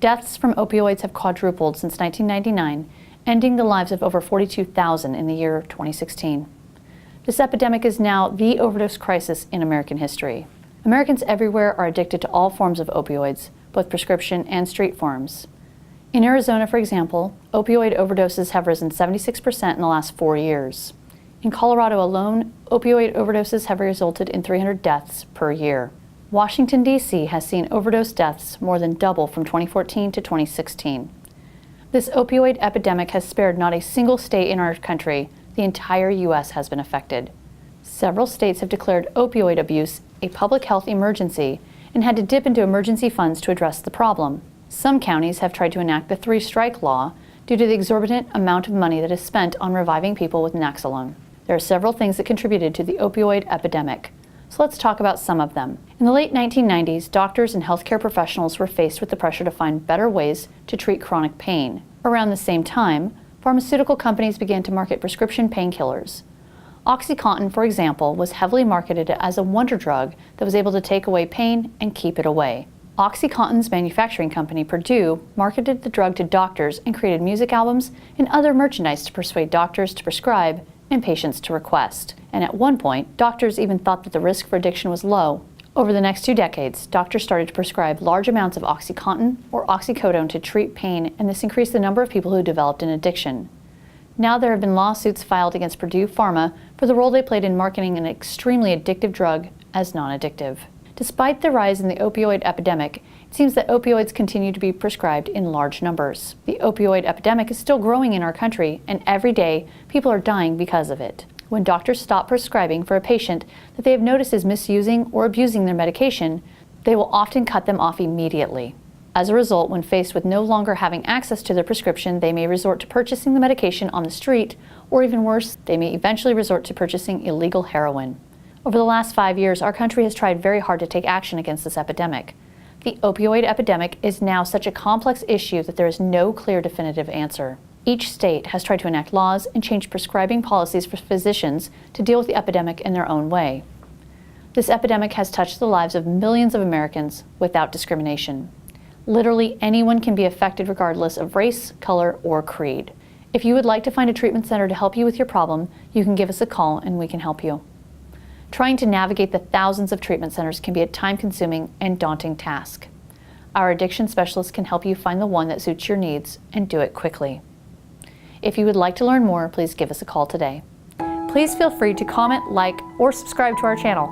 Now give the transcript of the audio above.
Deaths from opioids have quadrupled since 1999, ending the lives of over 42,000 in the year 2016. This epidemic is now the overdose crisis in American history. Americans everywhere are addicted to all forms of opioids, both prescription and street forms. In Arizona, for example, opioid overdoses have risen 76% in the last 4 years. In Colorado alone, opioid overdoses have resulted in 300 deaths per year. Washington, D.C. has seen overdose deaths more than double from 2014 to 2016. This opioid epidemic has spared not a single state in our country. The entire U.S. has been affected. Several states have declared opioid abuse a public health emergency and had to dip into emergency funds to address the problem. Some counties have tried to enact the three-strike law due to the exorbitant amount of money that is spent on reviving people with Naloxone. There are several things that contributed to the opioid epidemic, so let's talk about some of them. In the late 1990s, doctors and healthcare professionals were faced with the pressure to find better ways to treat chronic pain. Around the same time, pharmaceutical companies began to market prescription painkillers. OxyContin, for example, was heavily marketed as a wonder drug that was able to take away pain and keep it away. OxyContin's manufacturing company, Purdue, marketed the drug to doctors and created music albums and other merchandise to persuade doctors to prescribe and patients to request. And at one point, doctors even thought that the risk for addiction was low. Over the next 2 decades, doctors started to prescribe large amounts of OxyContin or oxycodone to treat pain, and this increased the number of people who developed an addiction. Now there have been lawsuits filed against Purdue Pharma for the role they played in marketing an extremely addictive drug as non-addictive. Despite the rise in the opioid epidemic, it seems that opioids continue to be prescribed in large numbers. The opioid epidemic is still growing in our country, and every day people are dying because of it. When doctors stop prescribing for a patient that they have noticed is misusing or abusing their medication, they will often cut them off immediately. As a result, when faced with no longer having access to their prescription, they may resort to purchasing the medication on the street, or even worse, they may eventually resort to purchasing illegal heroin. Over the last 5 years, our country has tried very hard to take action against this epidemic. The opioid epidemic is now such a complex issue that there is no clear definitive answer. Each state has tried to enact laws and change prescribing policies for physicians to deal with the epidemic in their own way. This epidemic has touched the lives of millions of Americans without discrimination. Literally anyone can be affected regardless of race, color, or creed. If you would like to find a treatment center to help you with your problem, you can give us a call and we can help you. Trying to navigate the thousands of treatment centers can be a time-consuming and daunting task. Our addiction specialists can help you find the one that suits your needs and do it quickly. If you would like to learn more, please give us a call today. Please feel free to comment, like, or subscribe to our channel.